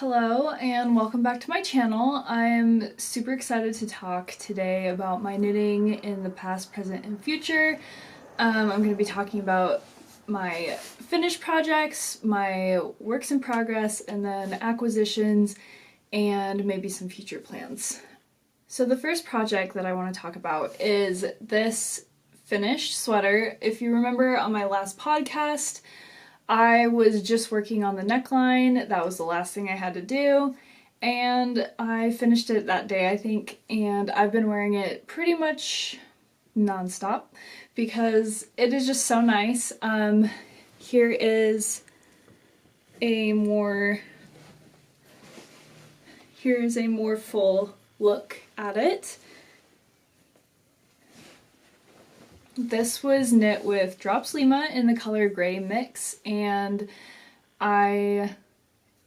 Hello and welcome back to my channel. I'm super excited to talk today about my knitting in the past, present, and future. I'm going to be talking about my finished projects, my works in progress, and then acquisitions, and maybe some future plans. So the first project that I want to talk about is this finished sweater. If you remember on my last podcast, I was just working on the neckline. That was the last thing I had to do, and I finished it that day, I think, and I've been wearing it pretty much non-stop because it is just so nice. Here is a more full look at it. This was knit with Drops Lima in the color Gray Mix, and I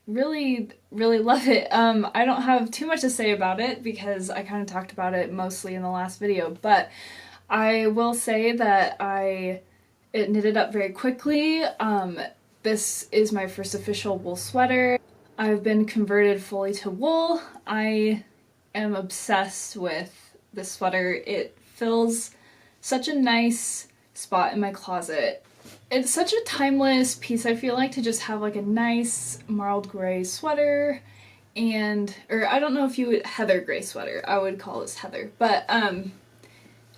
really love it. I don't have too much to say about it because I kind of talked about it mostly in the last video, but I will say that it knitted up very quickly. This is my first official wool sweater. I've been converted fully to wool. I am obsessed with this sweater. It fills such a nice spot in my closet. It's such a timeless piece, I feel like, to just have like a nice marled gray sweater or I don't know if you would, heather gray sweater, I would call this heather, but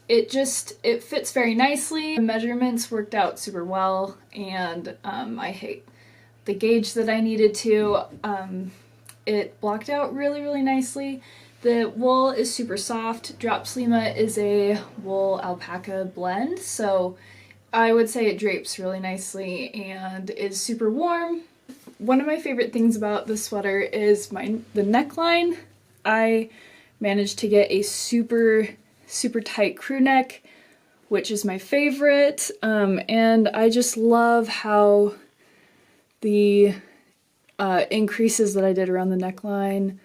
it fits very nicely. The measurements worked out super well, and I hate the gauge that I needed to. It blocked out really nicely. The wool is super soft. Drops Lima is a wool alpaca blend, so I would say it drapes really nicely and is super warm. One of my favorite things about this sweater is the neckline. I managed to get a super tight crew neck, which is my favorite, and I just love how the increases that I did around the neckline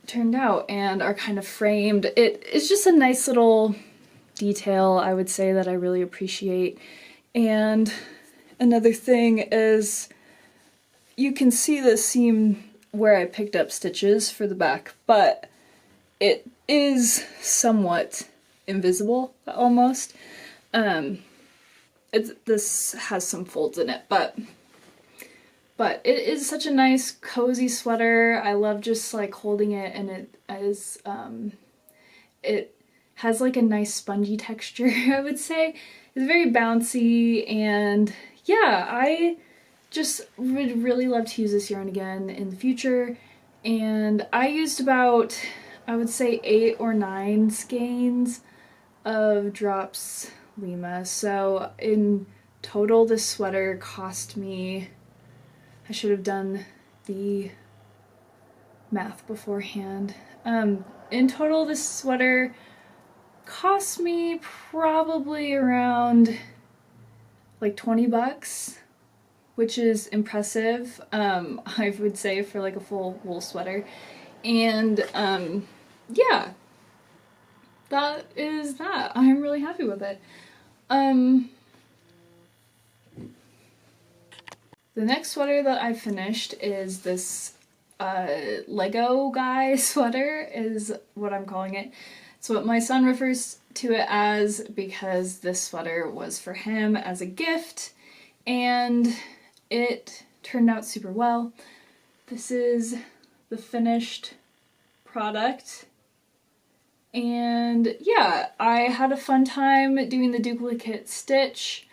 turned out and are kind of framed. It is just a nice little detail, I would say, that I really appreciate. And another thing is you can see the seam where I picked up stitches for the back, but it is somewhat invisible almost. This has some folds in it, but it is such a nice cozy sweater. I love just like holding it, and it has like a nice spongy texture, I would say. It's very bouncy, and yeah, I just would really love to use this yarn again in the future. And I used about, I would say, 8 or 9 skeins of Drops Lima. So in total, this sweater cost me, I should have done the math beforehand. In total, this sweater cost me probably around like 20 bucks, which is impressive, I would say, for like a full wool sweater. And yeah, that is that. I'm really happy with it. The next sweater that I finished is this Lego guy sweater, is what I'm calling it. It's what my son refers to it as because this sweater was for him as a gift, and it turned out super well. This is the finished product, and yeah, I had a fun time doing the duplicate stitch.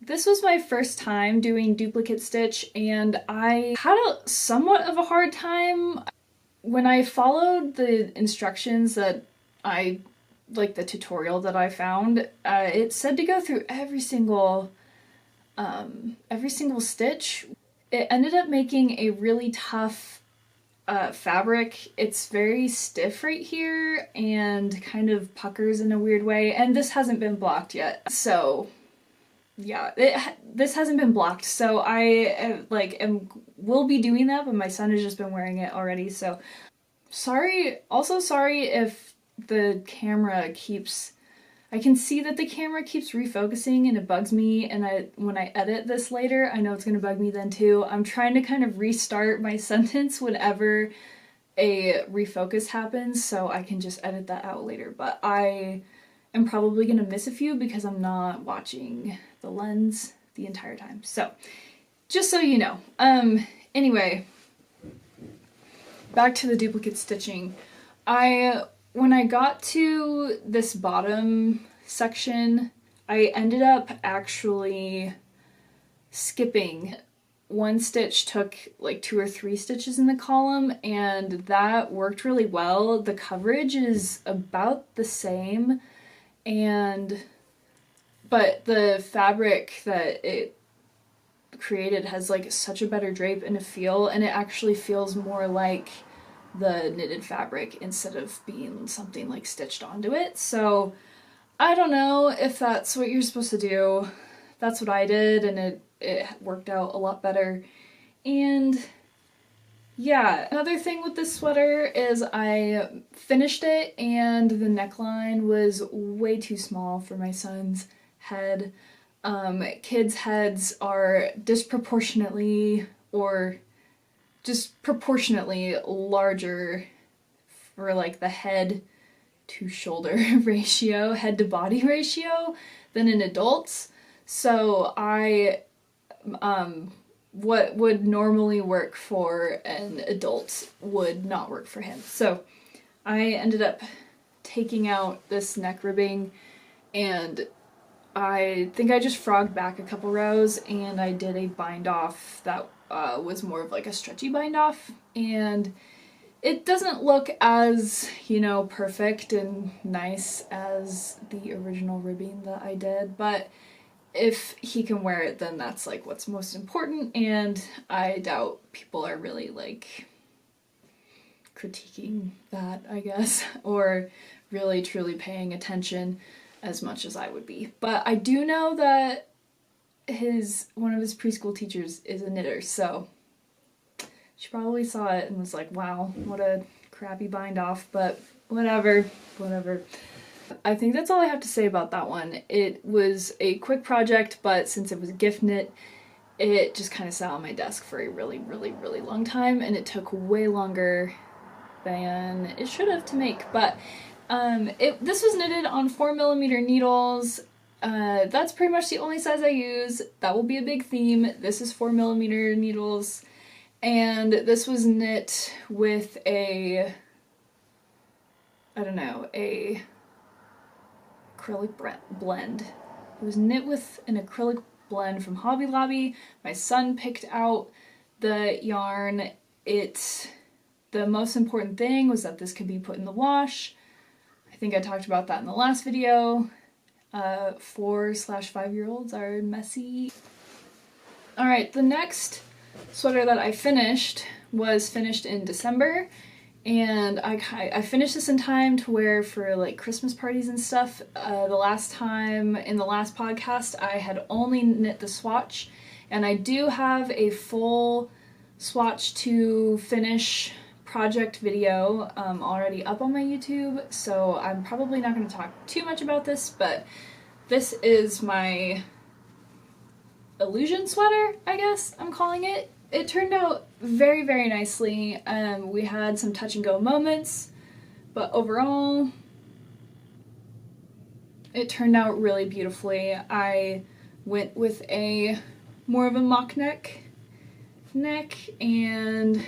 This was my first time doing duplicate stitch, and I had somewhat of a hard time. When I followed the instructions that like the tutorial that I found, it said to go through every single stitch. It ended up making a really tough fabric. It's very stiff right here and kind of puckers in a weird way, and this hasn't been blocked yet. So yeah, this hasn't been blocked, so I will be doing that, but my son has just been wearing it already, so sorry. Also sorry if the camera keeps, I can see that the camera keeps refocusing and it bugs me, and when I edit this later, I know it's going to bug me then too. I'm trying to kind of restart my sentence whenever a refocus happens so I can just edit that out later, but I am probably going to miss a few because I'm not watching the lens the entire time. So, just so you know. Anyway, back to the duplicate stitching. When I got to this bottom section, I ended up actually skipping. One stitch took like 2 or 3 stitches in the column, and that worked really well. The coverage is about the same, but the fabric that it created has like such a better drape and a feel, and it actually feels more like the knitted fabric instead of being something like stitched onto it. So I don't know if that's what you're supposed to do. That's what I did, and it worked out a lot better. And yeah, another thing with this sweater is I finished it and the neckline was way too small for my son's head. Kids' heads are disproportionately or just proportionately larger for like the head to shoulder ratio, head to body ratio than in adults. So what would normally work for an adult would not work for him. So I ended up taking out this neck ribbing, and I think I just frogged back a couple rows and I did a bind off that was more of like a stretchy bind off, and it doesn't look as, you know, perfect and nice as the original ribbing that I did, but if he can wear it, then that's like what's most important, and I doubt people are really like critiquing that, I guess, or really truly paying attention as much as I would be. But I do know that one of his preschool teachers is a knitter, so she probably saw it and was like, wow, what a crappy bind off, but whatever. I think that's all I have to say about that one. It was a quick project, but since it was gift knit, it just kind of sat on my desk for a really, really, really long time, and it took way longer than it should have to make. But this was knitted on 4mm needles. That's pretty much the only size I use. That will be a big theme. This is 4mm needles, and this was knit with a acrylic blend. It was knit with an acrylic blend from Hobby Lobby. My son picked out the yarn. The most important thing was that this could be put in the wash. I think I talked about that in the last video. 4/5-year-olds are messy. Alright, the next sweater that I finished was finished in December, and I finished this in time to wear for like Christmas parties and stuff. The last time, in the last podcast, I had only knit the swatch, and I do have a full swatch to finish project video already up on my YouTube, so I'm probably not going to talk too much about this, but this is my illusion sweater, I guess I'm calling it. It turned out very, very nicely. We had some touch and go moments, but overall it turned out really beautifully. I went with a more of a mock neck, and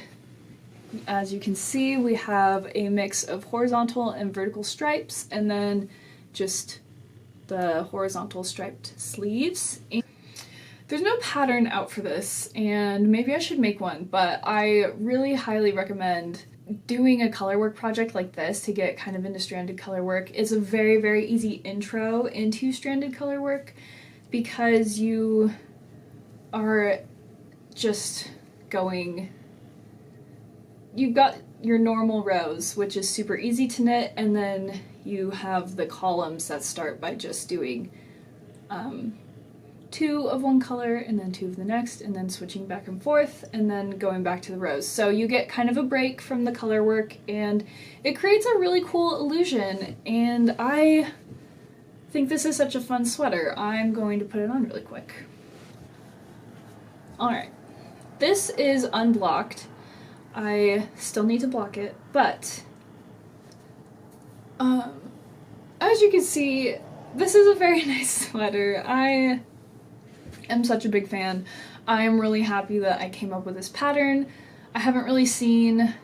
as you can see, we have a mix of horizontal and vertical stripes, and then just the horizontal striped sleeves. There's no pattern out for this, and maybe I should make one, but I really highly recommend doing a color work project like this to get kind of into stranded color work. It's a very, very easy intro into stranded color work because you are just going, you've got your normal rows, which is super easy to knit, and then you have the columns that start by just doing 2 of one color and then 2 of the next, and then switching back and forth and then going back to the rows. So you get kind of a break from the color work, and it creates a really cool illusion, and I think this is such a fun sweater. I'm going to put it on really quick. Alright, this is unblocked. I still need to block it, but as you can see, this is a very nice sweater. I am such a big fan. I am really happy that I came up with this pattern. I haven't really seen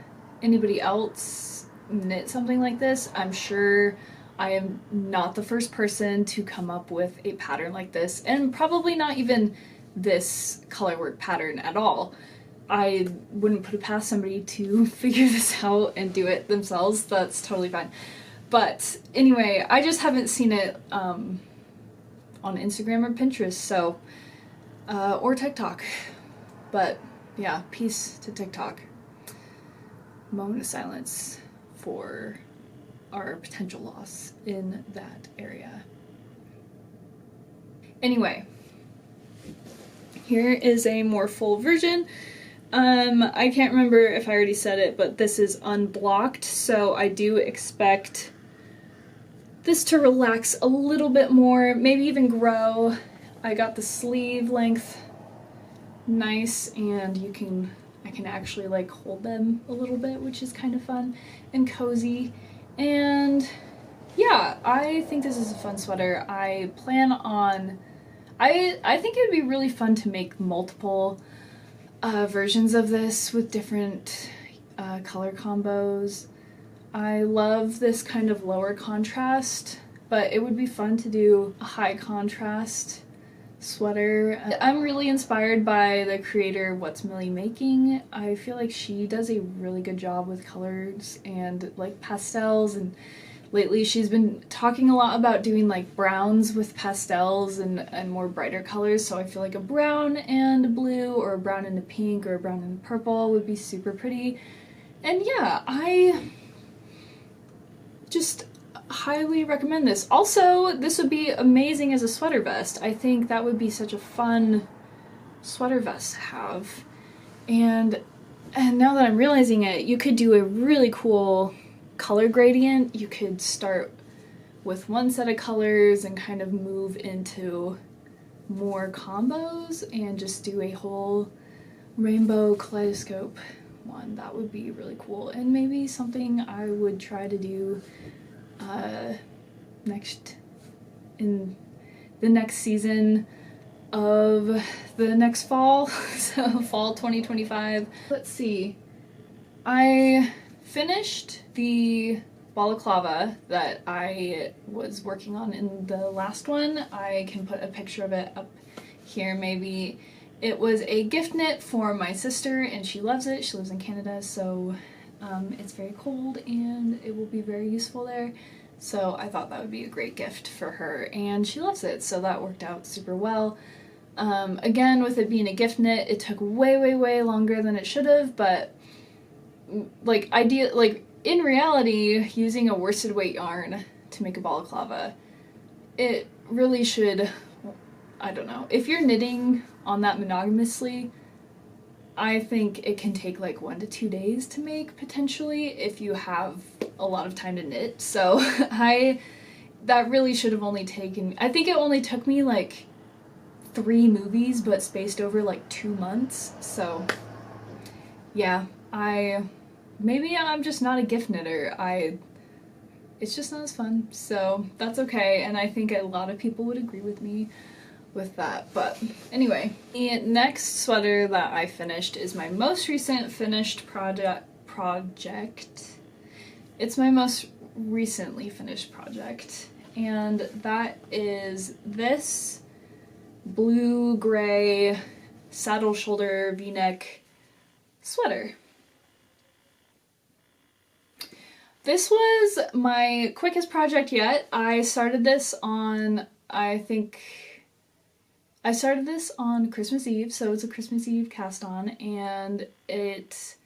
anybody else knit something like this. I'm sure I am not the first person to come up with a pattern like this, and probably not even this colorwork pattern at all. I wouldn't put it past somebody to figure this out and do it themselves. That's totally fine. But anyway, I just haven't seen it on Instagram or Pinterest, so or TikTok. But yeah, peace to TikTok. Moment of silence for our potential loss in that area. Anyway, here is a more full version. I can't remember if I already said it, but this is unblocked, so I do expect this to relax a little bit more, maybe even grow. I got the sleeve length nice, and I can actually like hold them a little bit, which is kind of fun and cozy. And yeah, I think this is a fun sweater. I plan on, I think it would be really fun to make multiple versions of this with different color combos. I love this kind of lower contrast, but it would be fun to do a high contrast sweater. I'm really inspired by the creator What's Millie Making. I feel like she does a really good job with colors and like pastels, and lately she's been talking a lot about doing like browns with pastels and more brighter colors, so I feel like a brown and a blue, or a brown and a pink, or a brown and a purple would be super pretty. And yeah, I just highly recommend this. Also, this would be amazing as a sweater vest. I think that would be such a fun sweater vest to have. And now that I'm realizing it, you could do a really cool color gradient. You could start with one set of colors and kind of move into more combos and just do a whole rainbow kaleidoscope one. That would be really cool, and maybe something I would try to do in the next season of the next fall, so fall 2025. Let's see, I finished the balaclava that I was working on in the last one. I can put a picture of it up here maybe. It was a gift knit for my sister, and she loves it. She lives in Canada, so it's very cold and it will be very useful there. So I thought that would be a great gift for her, and she loves it, so that worked out super well. Again, with it being a gift knit, it took way longer than it should have, but like in reality, using a worsted weight yarn to make a balaclava, it really should, I don't know, if you're knitting on that monogamously, I think it can take like 1 to 2 days to make, potentially, if you have a lot of time to knit. So that really should have only taken, I think it only took me like 3 movies, but spaced over like 2 months. So yeah, maybe I'm just not a gift knitter. It's just not as fun, so that's okay, and I think a lot of people would agree with me with that. But anyway, the next sweater that I finished is my most recent finished project. It's my most recently finished project, and that is this blue-gray saddle shoulder v-neck sweater. This was my quickest project yet. I started this on, Christmas Eve, so it's a Christmas Eve cast on, and it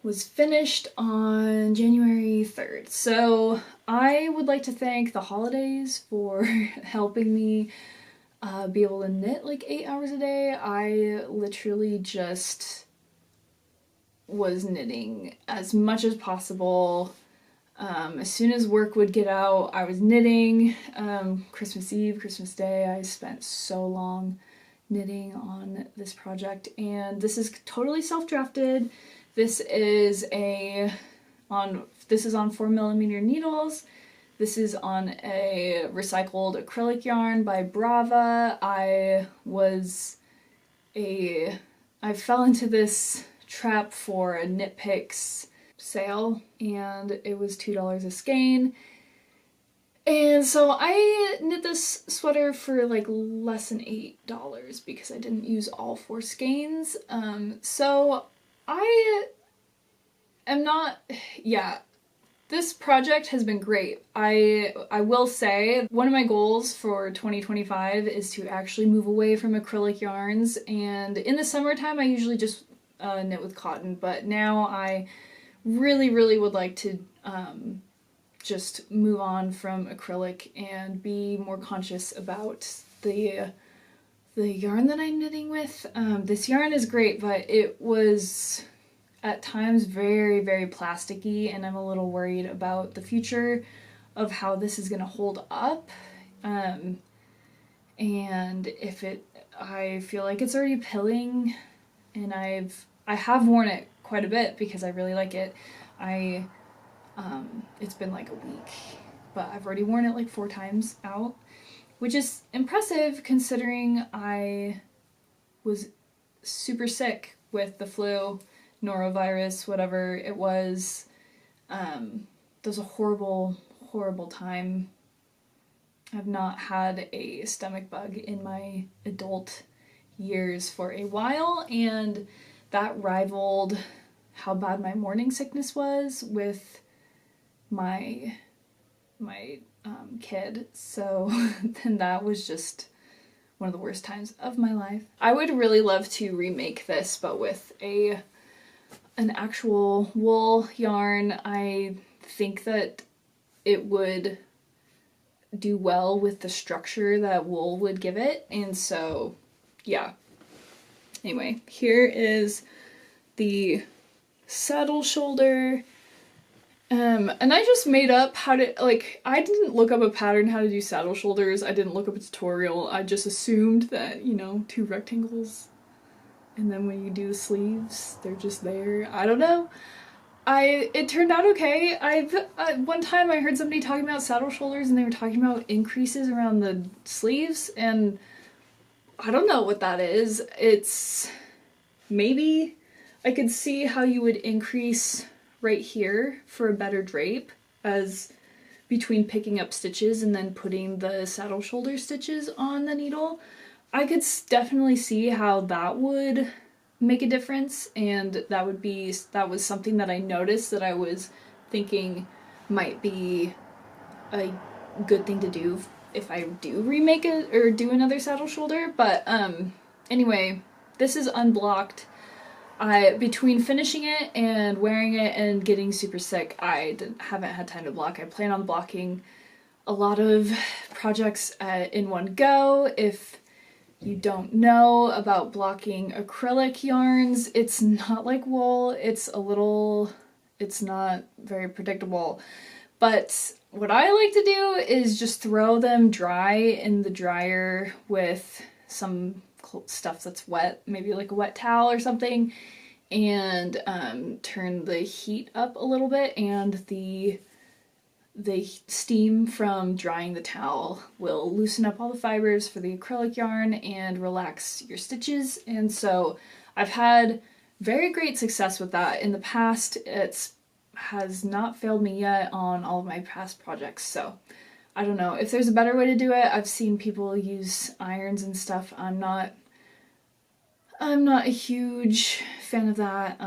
was finished on January 3rd. So I would like to thank the holidays for helping me be able to knit like 8 hours a day. I literally just was knitting as much as possible. As soon as work would get out, I was knitting. Christmas Eve, Christmas Day, I spent so long knitting on this project, and this is totally self-drafted. This is on 4mm needles. This is on a recycled acrylic yarn by Brava. I fell into this trap for a Knit Picks sale, and it was $2 a skein. And so I knit this sweater for like less than $8 because I didn't use all 4 skeins. So I am not, yeah, this project has been great. I will say one of my goals for 2025 is to actually move away from acrylic yarns, and in the summertime I usually just knit with cotton, but now I really would like to just move on from acrylic and be more conscious about the yarn that I'm knitting with. This yarn is great, but it was at times very plasticky, and I'm a little worried about the future of how this is gonna hold up. And I feel like it's already pilling, and I have worn it quite a bit because I really like it. It's been like a week, but I've already worn it like 4 times out, which is impressive considering I was super sick with the flu, norovirus, whatever it was. It was a horrible time. I've not had a stomach bug in my adult years for a while, and that rivaled how bad my morning sickness was with my kid. So then that was just one of the worst times of my life. I would really love to remake this, but with an actual wool yarn. I think that it would do well with the structure that wool would give it, and so yeah. Anyway, here is the saddle shoulder. And I just made up how to, like, I didn't look up a pattern how to do saddle shoulders. I didn't look up a tutorial. I just assumed that, 2 rectangles, and then when you do the sleeves, they're just there. I don't know. It turned out okay. One time I heard somebody talking about saddle shoulders, and they were talking about increases around the sleeves, and I don't know what that is. It's maybe I could see how you would increase right here for a better drape, as between picking up stitches and then putting the saddle shoulder stitches on the needle. I could definitely see how that would make a difference, and that was something that I noticed that I was thinking might be a good thing to do if I do remake it or do another saddle shoulder. But anyway, this is unblocked. Between finishing it and wearing it and getting super sick, I haven't had time to block. I plan on blocking a lot of projects in one go. If you don't know about blocking acrylic yarns, it's not like wool. It's not very predictable. But what I like to do is just throw them dry in the dryer with some stuff that's wet, maybe like a wet towel or something, and turn the heat up a little bit, and the steam from drying the towel will loosen up all the fibers for the acrylic yarn and relax your stitches. And so I've had very great success with that in the past. It has not failed me yet on all of my past projects, so I don't know if there's a better way to do it. I've seen people use irons and stuff. I'm not a huge fan of that.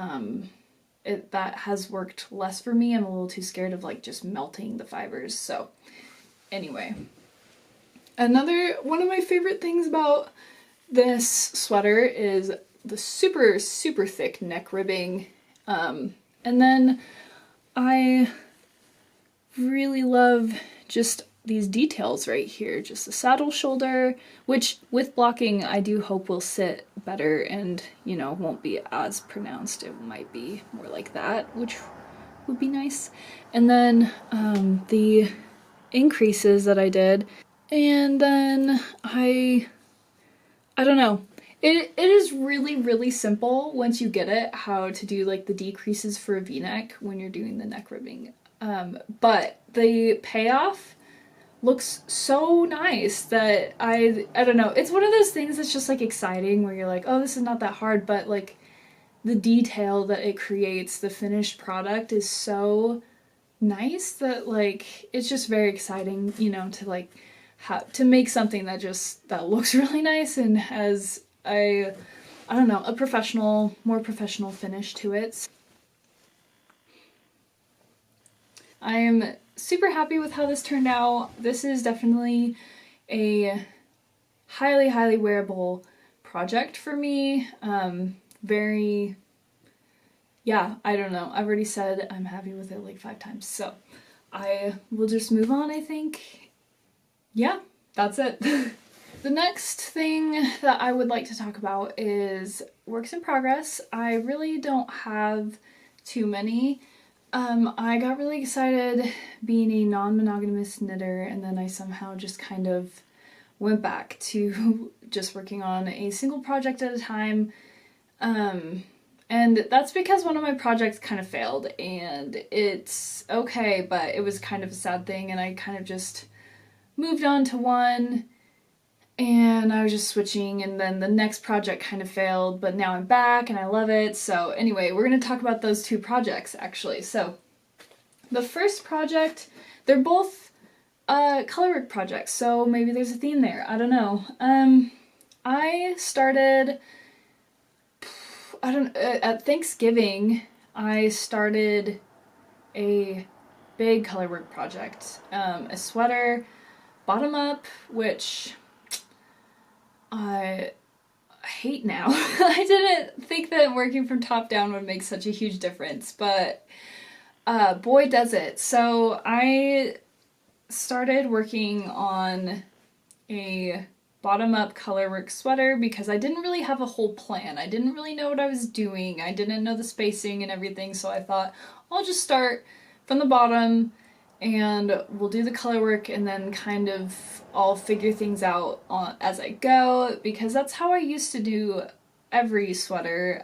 That has worked less for me. I'm a little too scared of like just melting the fibers. So anyway, another one of my favorite things about this sweater is the super thick neck ribbing. And then I really love just these details right here, just the saddle shoulder, which with blocking I do hope will sit better and, won't be as pronounced. It might be more like that, which would be nice. And then the increases that I did, and then I don't know. It is really, really simple once you get it, how to do like the decreases for a v-neck when you're doing the neck ribbing. But the payoff looks so nice that I don't know. It's one of those things that's just like exciting where you're like, oh, this is not that hard, but like the detail that it creates, the finished product is so nice that like it's just very exciting, you know, to like to make something that looks really nice and has I don't know, a more professional finish to it. I am super happy with how this turned out. This is definitely a highly, highly wearable project for me. Yeah, I don't know. I've already said I'm happy with it like 5 times, so I will just move on, I think. Yeah, that's it. The next thing that I would like to talk about is works in progress. I really don't have too many. I got really excited being a non-monogamous knitter, and then I somehow just kind of went back to just working on a single project at a time. And that's because one of my projects kind of failed, and it's okay, but it was kind of a sad thing, and I kind of just moved on to one, and I was just switching, and then the next project kind of failed, but now I'm back and I love it. So anyway, we're going to talk about those 2 projects actually. So the first project, they're both colorwork projects, so maybe there's a theme there. I don't know. I started at Thanksgiving, I started a big colorwork project. A sweater, bottom up, which I hate now. I didn't think that working from top down would make such a huge difference, but boy does it. So I started working on a bottom-up colorwork sweater because I didn't really have a whole plan. I didn't really know what I was doing. I didn't know the spacing and everything, so I thought I'll just start from the bottom and we'll do the colorwork and then kind of I'll figure things out as I go, because that's how I used to do every sweater.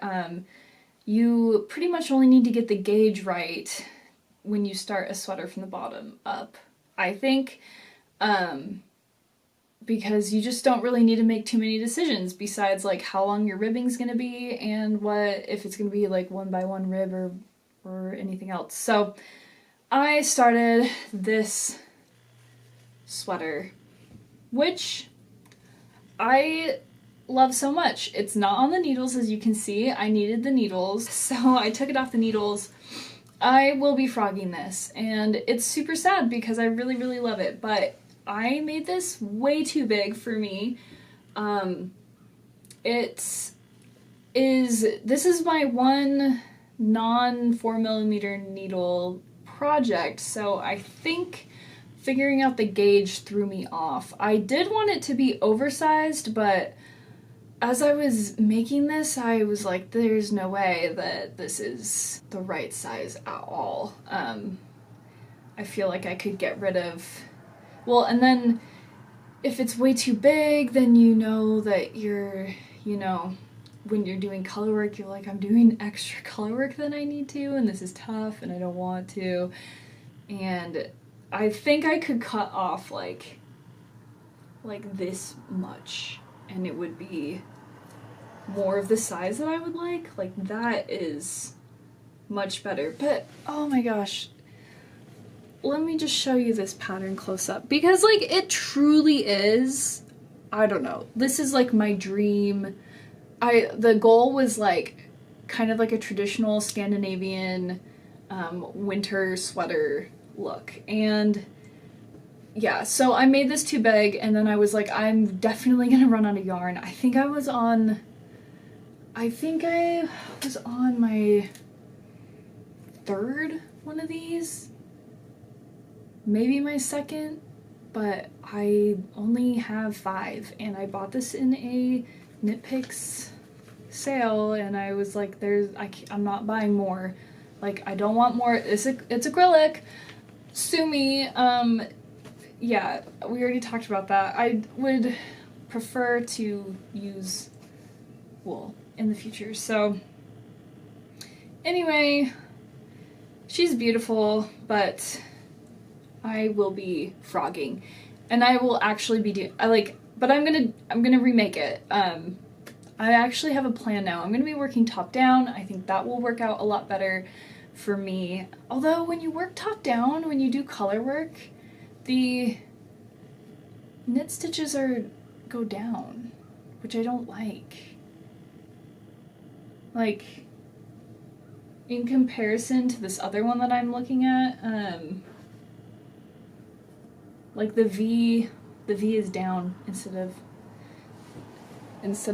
You pretty much only need to get the gauge right when you start a sweater from the bottom up, I think. Because you just don't really need to make too many decisions besides like how long your ribbing's gonna be and what if it's gonna be like 1x1 rib or anything else. So I started this sweater, which I love so much. It's not on the needles, as you can see. I needed the needles, so I took it off the needles. I will be frogging this, and it's super sad because I really, really love it, but I made this way too big for me. This is my one non-4mm needle project, so I think figuring out the gauge threw me off. I did want it to be oversized, but as I was making this, I was like, there's no way that this is the right size at all. I feel like I could get rid of... Well, and then if it's way too big, then you know that you're, you know, when you're doing color work, you're like, I'm doing extra color work than I need to, and this is tough, and I don't want to. And I think I could cut off like this much, and it would be more of the size that I would like. Like, that is much better. But, oh my gosh, let me just show you this pattern close up, because like it truly is, I don't know, this is like my dream. The goal was like kind of like a traditional Scandinavian winter sweater look, and yeah, so I made this too big, and then I was like, I'm definitely gonna run out of yarn. I think I was on my 3rd one of these, maybe my 2nd, but I only have 5, and I bought this in a Knit Picks sale, and I was like, I'm not buying more Like, I don't want more. It's acrylic. Sue me. Yeah, we already talked about that. I would prefer to use wool in the future. So anyway, she's beautiful, but I will be frogging, and I will actually be doing. But I'm gonna remake it. I actually have a plan now. I'm gonna be working top down. I think that will work out a lot better for me. Although when you work top down, when you do color work, the knit stitches go down, which I don't like. Like, in comparison to this other one that I'm looking at, like the V is down instead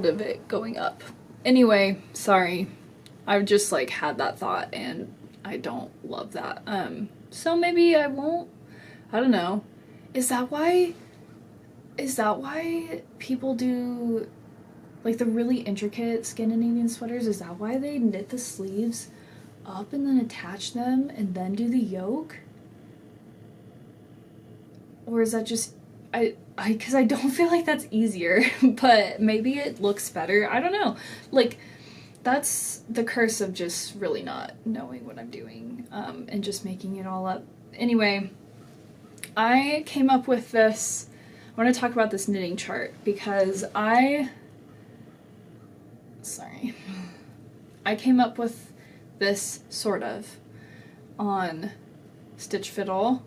of it going up. Anyway, sorry. I've just like had that thought and I don't love that. So maybe I won't. I don't know. Is that why people do like the really intricate Scandinavian sweaters? Is that why they knit the sleeves up and then attach them and then do the yoke? Or is that just because I don't feel like that's easier, but maybe it looks better. I don't know. Like, that's the curse of just really not knowing what I'm doing, and just making it all up. Anyway, I came up with this. I want to talk about this knitting chart because I came up with this sort of on Stitch Fiddle.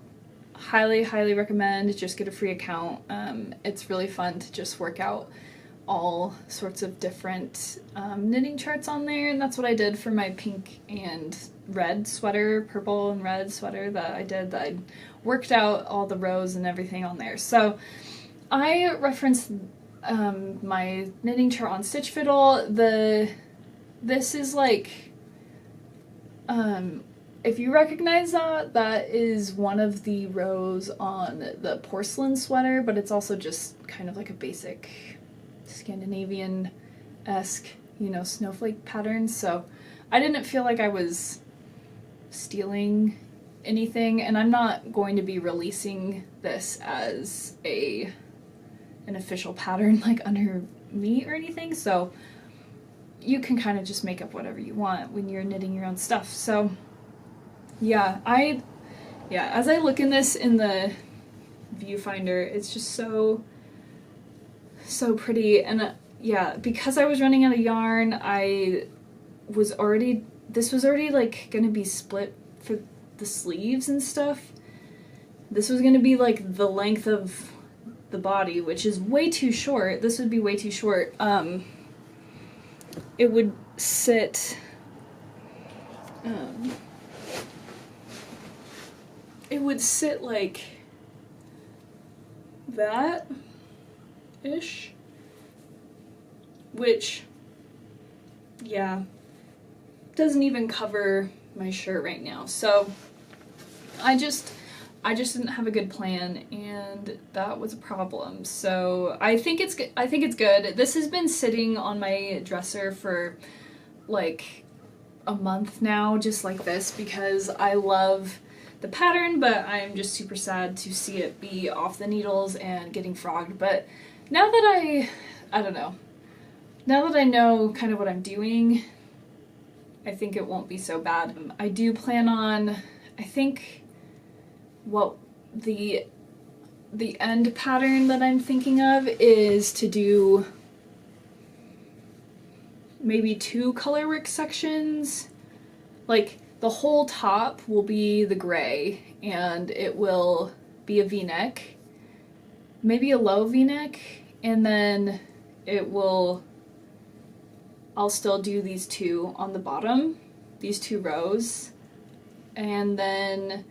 Highly recommend. Just get a free account. It's really fun to just work out all sorts of different knitting charts on there, and that's what I did for my pink and red sweater, purple and red sweater that I did. That I worked out all the rows and everything on there. So I referenced my knitting chart on Stitch Fiddle. This is like if you recognize that is one of the rows on the porcelain sweater, but it's also just kind of like a basic Scandinavian-esque, snowflake pattern. So I didn't feel like I was stealing anything, and I'm not going to be releasing this as an official pattern like under me or anything. So you can kind of just make up whatever you want when you're knitting your own stuff. So yeah, as I look in this in the viewfinder, it's just so pretty. And yeah, because I was running out of yarn, this was already like gonna be split for the sleeves and stuff. This was gonna be like the length of the body, which is way too short. This would be way too short. It would sit like that ish, which yeah, doesn't even cover my shirt right now. So I just didn't have a good plan, and that was a problem. So I think it's good. This has been sitting on my dresser for like a month now, just like this, because I love the pattern, but I'm just super sad to see it be off the needles and getting frogged. But now that I don't know, now that I know kind of what I'm doing, I think it won't be so bad. I do plan on, I think, what the end pattern that I'm thinking of is to do maybe 2 colorwork sections. Like, the whole top will be the gray, and it will be a v-neck, maybe a low v-neck, and then I'll still do these 2 on the bottom, these 2 rows, and then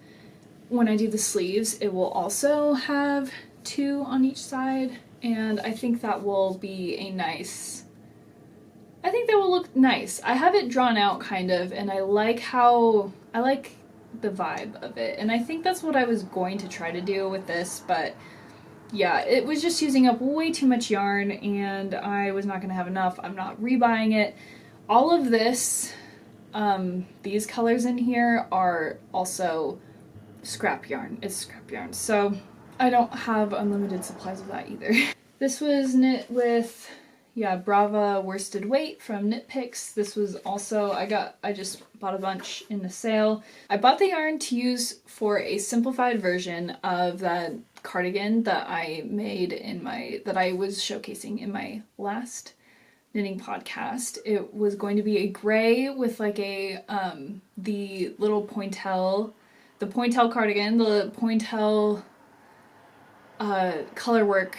when I do the sleeves, it will also have 2 on each side, and I think that will be I think that will look nice. I have it drawn out kind of, and I like the vibe of it, and I think that's what I was going to try to do with this, but yeah, it was just using up way too much yarn, and I was not going to have enough. I'm not rebuying it. All of this These colors in here are also scrap yarn. It's scrap yarn. So I don't have unlimited supplies of that either. This was knit with, yeah, Brava worsted weight from Knit Picks. This was also, I just bought a bunch in the sale. I bought the yarn to use for a simplified version of that cardigan that I made that I was showcasing in my last knitting podcast. It was going to be a gray with like the little pointel, the pointel cardigan, the pointel color work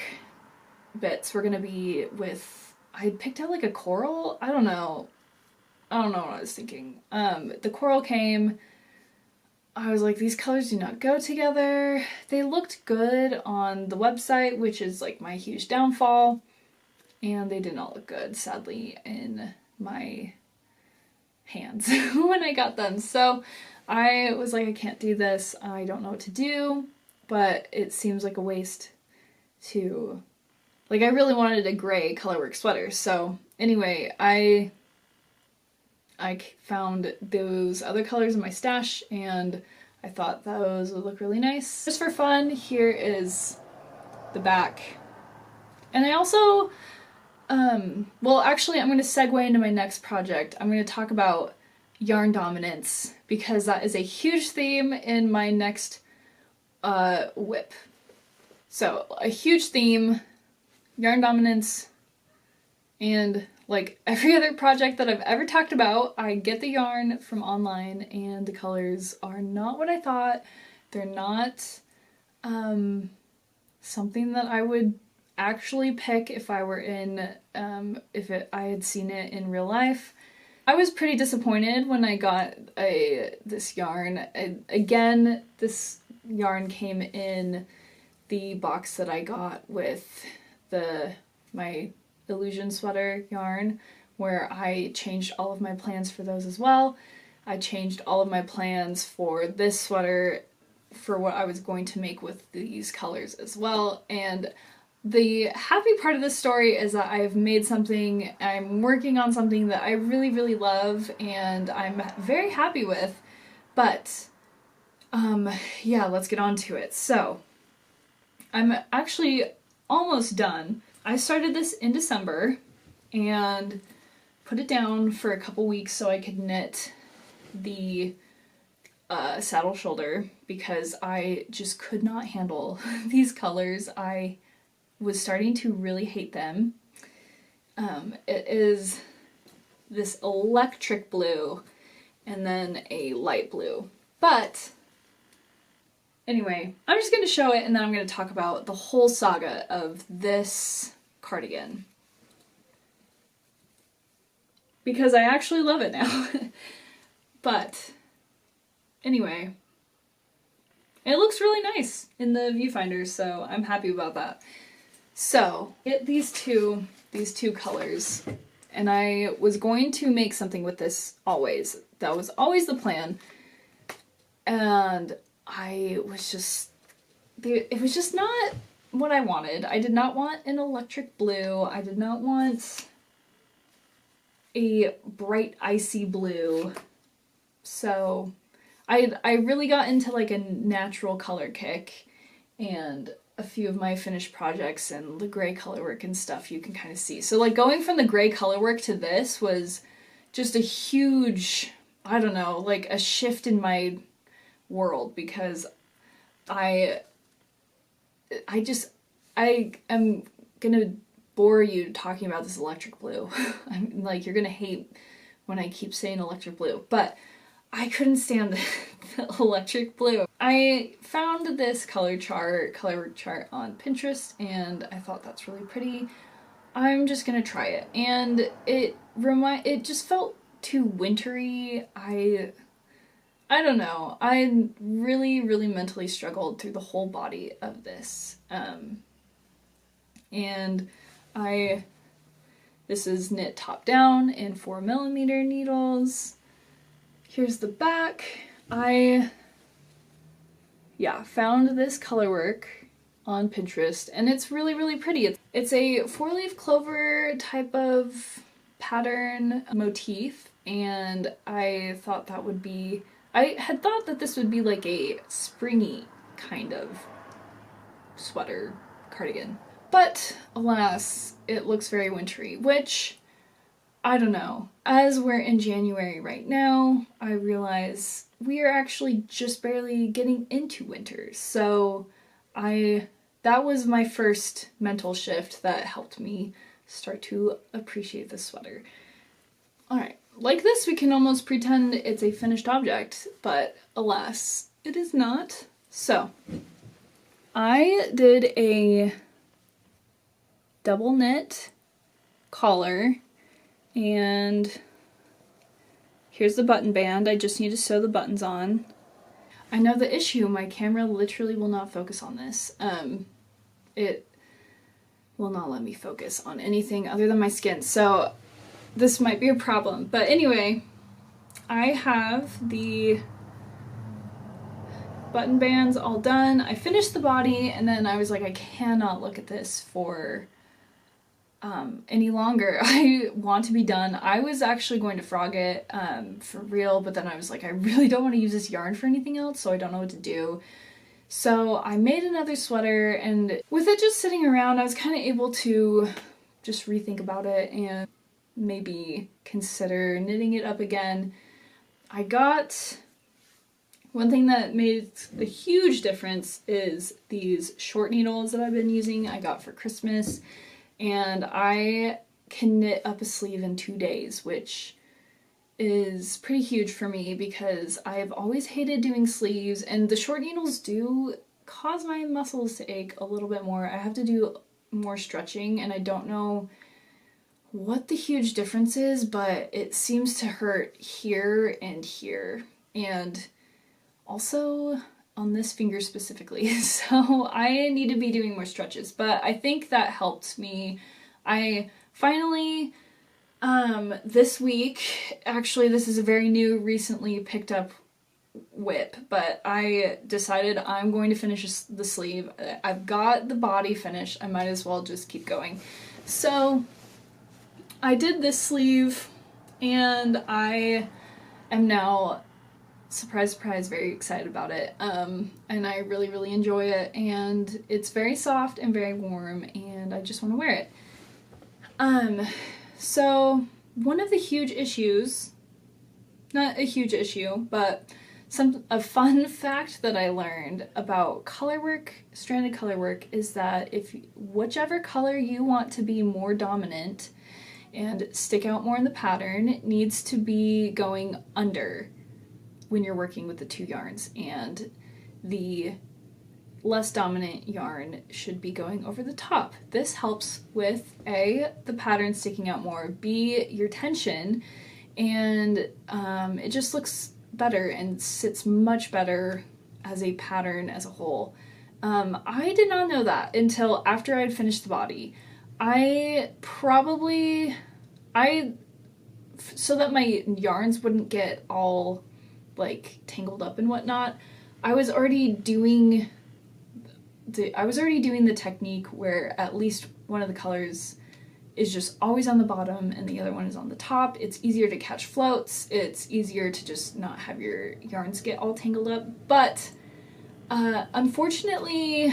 bits were gonna be with, I picked out like a coral. I don't know what I was thinking. The coral came. I was like, these colors do not go together. They looked good on the website, which is like my huge downfall, and they did not look good, sadly, in my hands when I got them. So I was like, I can't do this. I don't know what to do, but it seems like a waste to, like, I really wanted a gray colorwork sweater. So anyway, I found those other colors in my stash and I thought those would look really nice. Just for fun, here is the back. And I also, well, actually I'm going to segue into my next project. I'm going to talk about yarn dominance because that is a huge theme in my next whip. So a huge theme, yarn dominance, and like every other project that I've ever talked about, I get the yarn from online and the colors are not what I thought. They're not something that I would actually pick if I were in, I had seen it in real life. I was pretty disappointed when I got this yarn. Again, this yarn came in the box that I got with my Illusion sweater yarn, where I changed all of my plans for those as well. I changed all of my plans for this sweater for what I was going to make with these colors as well. And the happy part of this story is that I've made something, I'm working on something that I really, really love and I'm very happy with. But, yeah, let's get on to it. So, I'm actually almost done. I started this in December and put it down for a couple weeks so I could knit the saddle shoulder because I just could not handle these colors. I was starting to really hate them. It is this electric blue and then a light blue. But anyway, I'm just going to show it and then I'm going to talk about the whole saga of this cardigan. Because I actually love it now. But anyway, it looks really nice in the viewfinder, so I'm happy about that. So, get these two colors, and I was going to make something with this always. That was always the plan. And it was just not what I wanted. I did not want an electric blue. I did not want a bright icy blue. So I really got into like a natural color kick, and a few of my finished projects and the gray color work and stuff you can kind of see. So like going from the gray color work to this was just a huge, I don't know, like a shift in my world because I am gonna bore you talking about this electric blue. I'm like, you're gonna hate when I keep saying electric blue, but I couldn't stand the electric blue. I found this color work chart on Pinterest, and I thought that's really pretty. I'm just gonna try it, and it just felt too wintry. I don't know. I really, really mentally struggled through the whole body of this. And this is knit top down in 4mm needles. Here's the back. I found this color work on Pinterest, and it's really, really pretty. It's a 4-leaf clover type of pattern motif, and I thought that would be, I had thought that this would be like a springy kind of sweater cardigan. But alas, it looks very wintry, which I don't know. As we're in January right now, I realize we are actually just barely getting into winter. So that was my first mental shift that helped me start to appreciate the sweater. Alright, like this we can almost pretend it's a finished object, but alas, it is not. So, I did a double knit collar, and here's the button band. I just need to sew the buttons on. I know the issue, my camera literally will not focus on this. It will not let me focus on anything other than my skin, so this might be a problem. But anyway, I have the button bands all done. I finished the body, and then I was like, I cannot look at this for any longer. I want to be done. I was actually going to frog it for real, but then I was like, I really don't want to use this yarn for anything else, so I don't know what to do. So I made another sweater, and with it just sitting around, I was kind of able to just rethink about it and maybe consider knitting it up again. I got one thing that made a huge difference is these short needles that I've been using. I got for Christmas, and I can knit up a sleeve in 2 days, which is pretty huge for me because I've always hated doing sleeves, and the short needles do cause my muscles to ache a little bit more. I have to do more stretching, and I don't know what the huge difference is, but it seems to hurt here and here, and also on this finger specifically. So I need to be doing more stretches, but I think that helped me. I finally, this week, actually this is a very new, recently picked up whip, but I decided I'm going to finish the sleeve. I've got the body finished, I might as well just keep going. So I did this sleeve, and I am now, surprise, surprise, very excited about it. And I really, really enjoy it, and it's very soft and very warm, and I just want to wear it. So one of the huge issues, not a huge issue, but a fun fact that I learned about colorwork, stranded colorwork, is that if whichever color you want to be more dominant and stick out more in the pattern needs to be going under when you're working with the two yarns, and the less dominant yarn should be going over the top. This helps with A, the pattern sticking out more, B, your tension, and it just looks better and sits much better as a pattern as a whole. I did not know that until after I'd finished the body. So that my yarns wouldn't get all like tangled up and whatnot, I was already doing the technique where at least one of the colors is just always on the bottom and the other one is on the top. It's easier to catch floats, it's easier to just not have your yarns get all tangled up, but unfortunately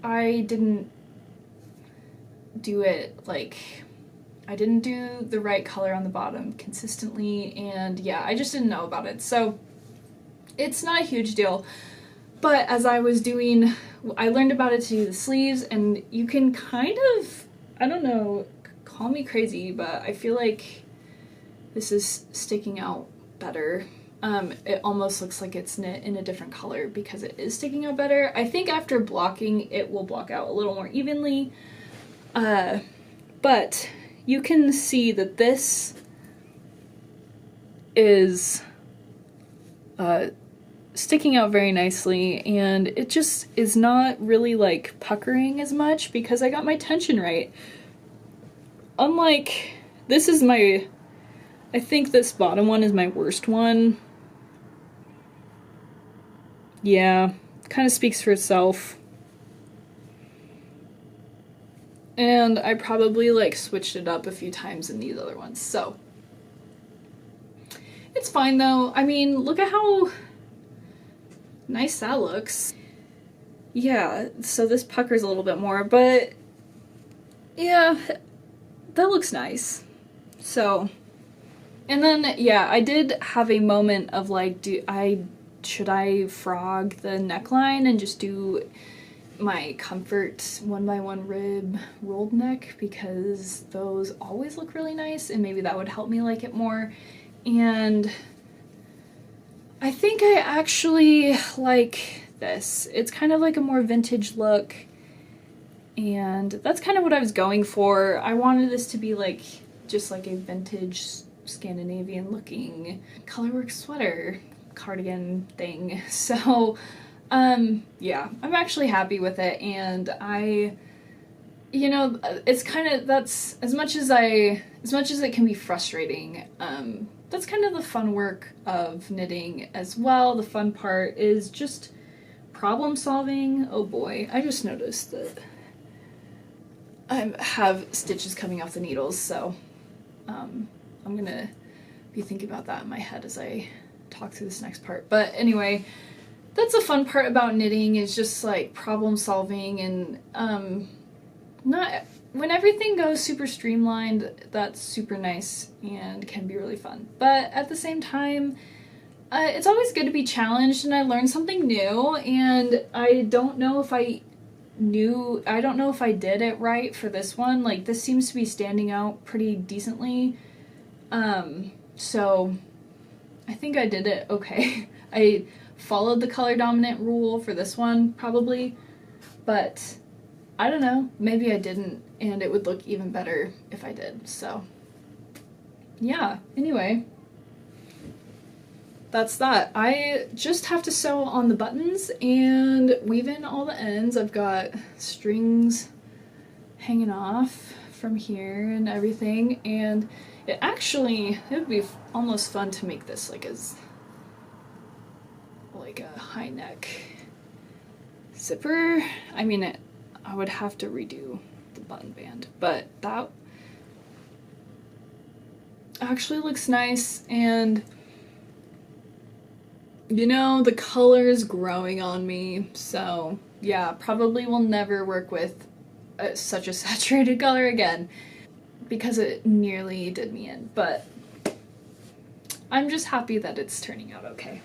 I didn't do it I didn't do the right color on the bottom consistently, and yeah, I just didn't know about it. So it's not a huge deal, but as I was doing, I learned about it to do the sleeves, and you can kind of, I don't know, call me crazy, but I feel like this is sticking out better. It almost looks like it's knit in a different color because it is sticking out better. I think after blocking, it will block out a little more evenly. But you can see that this is sticking out very nicely, and it just is not really like puckering as much because I got my tension right. Unlike, this is my, I think this bottom one is my worst one. Yeah, kind of speaks for itself. And I probably like switched it up a few times in these other ones. So It's fine though. I mean, look at how nice that looks. Yeah, so this puckers a little bit more, but yeah, that looks nice. So, and then yeah, I did have a moment of like, should I frog the neckline and just do my comfort 1x1 rib rolled neck, because those always look really nice and maybe that would help me like it more. And I think I actually like this. It's kind of like a more vintage look, and that's kind of what I was going for. I wanted this to be like just like a vintage Scandinavian looking colorwork sweater cardigan thing. So yeah, I'm actually happy with it, and it's kind of, that's as much as it can be frustrating, that's kind of the fun work of knitting as well. The fun part is just problem solving. Oh boy, I just noticed that I have stitches coming off the needles, so I'm gonna be thinking about that in my head as I talk through this next part. But anyway, that's a fun part about knitting, is just like problem solving, and not when everything goes super streamlined, that's super nice and can be really fun. But at the same time, it's always good to be challenged, and I learned something new, and I don't know if I did it right for this one. Like, this seems to be standing out pretty decently. So I think I did it okay. I followed the color dominant rule for this one, probably, but I don't know, maybe I didn't, and it would look even better if I did. So yeah, anyway, that's that. I just have to sew on the buttons and weave in all the ends. I've got strings hanging off from here and everything, and it would be almost fun to make this like a high neck zipper. I mean, I would have to redo the button band, but that actually looks nice, and the color is growing on me, so yeah, probably will never work with such a saturated color again, because it nearly did me in, but I'm just happy that it's turning out okay.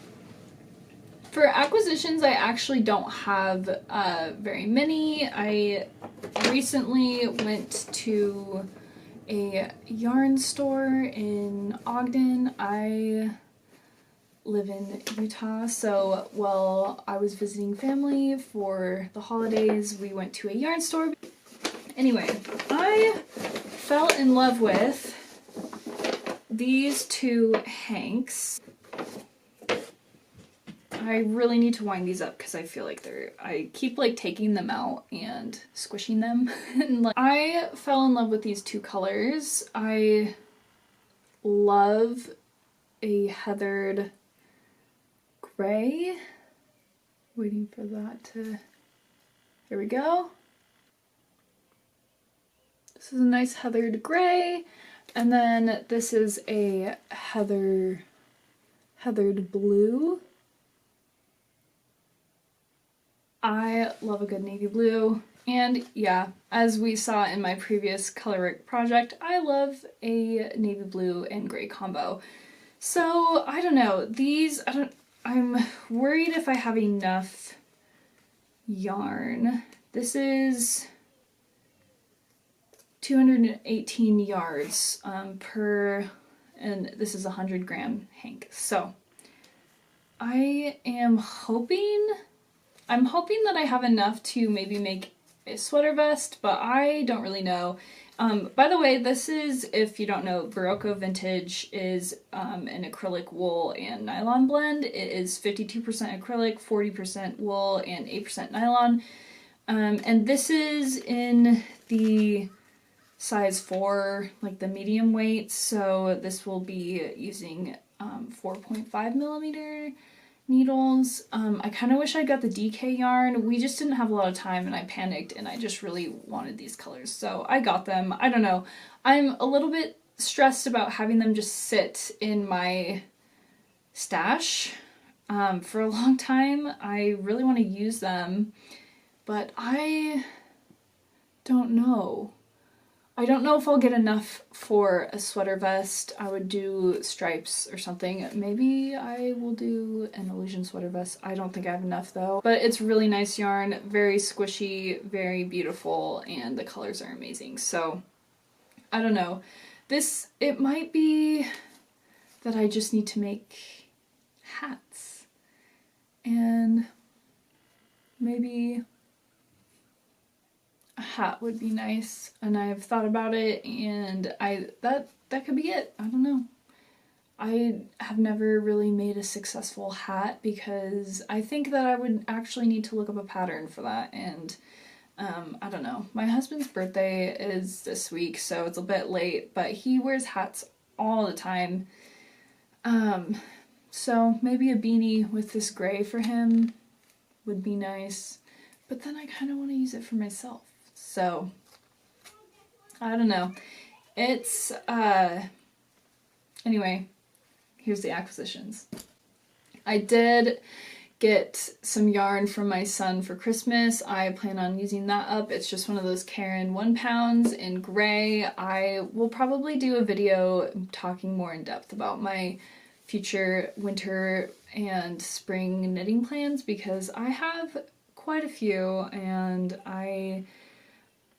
For acquisitions, I actually don't have very many. I recently went to a yarn store in Ogden. I live in Utah, so while I was visiting family for the holidays, we went to a yarn store. Anyway, I fell in love with these two hanks. I really need to wind these up because I feel like I keep like taking them out and squishing them. And like, I fell in love with these two colors. I love a heathered gray. Waiting for that to, there we go. This is a nice heathered gray, and then this is a heathered blue. I love a good navy blue, and yeah, as we saw in my previous colorwork project, I love a navy blue and gray combo. So I don't know, I'm worried if I have enough yarn. This is 218 yards per, and this is a 100-gram hank. So I'm hoping that I have enough to maybe make a sweater vest, but I don't really know. By the way, this is, if you don't know, Barocco Vintage is an acrylic wool and nylon blend. It is 52% acrylic, 40% wool, and 8% nylon. And this is in the size 4, like the medium weight, so this will be using 4.5 millimeter needles. I kind of wish I got the DK yarn. We just didn't have a lot of time and I panicked and I just really wanted these colors, so I got them. I don't know. I'm a little bit stressed about having them just sit in my stash for a long time. I really want to use them, but I don't know. I don't know if I'll get enough for a sweater vest. I would do stripes or something. Maybe I will do an illusion sweater vest. I don't think I have enough though. But it's really nice yarn, very squishy, very beautiful, and the colors are amazing. So I don't know. It might be that I just need to make hats. And maybe a hat would be nice, and I've thought about it, and that could be it. I don't know. I have never really made a successful hat because I think that I would actually need to look up a pattern for that, and I don't know. My husband's birthday is this week, so it's a bit late, but he wears hats all the time. So maybe a beanie with this gray for him would be nice, but then I kind of want to use it for myself. So, I don't know. It's, anyway, here's the acquisitions. I did get some yarn from my son for Christmas. I plan on using that up. It's just one of those Caron 1 pounds in gray. I will probably do a video talking more in depth about my future winter and spring knitting plans because I have quite a few and I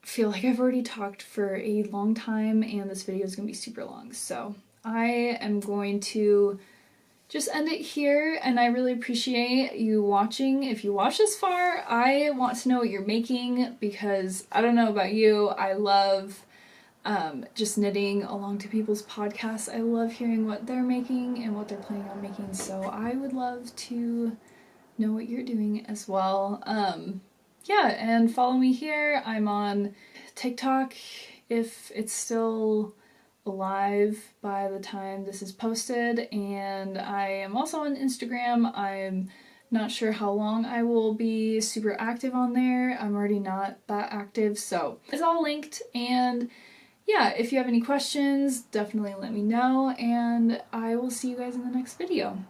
feel like I've already talked for a long time and this video is going to be super long. So I am going to just end it here, and I really appreciate you watching. If you watch this far, I want to know what you're making because I don't know about you. I love just knitting along to people's podcasts. I love hearing what they're making and what they're planning on making, so I would love to know what you're doing as well. Yeah, and follow me here. I'm on TikTok if it's still alive by the time this is posted, and I am also on Instagram. I'm not sure how long I will be super active on there. I'm already not that active, so it's all linked. And yeah, if you have any questions, definitely let me know, and I will see you guys in the next video.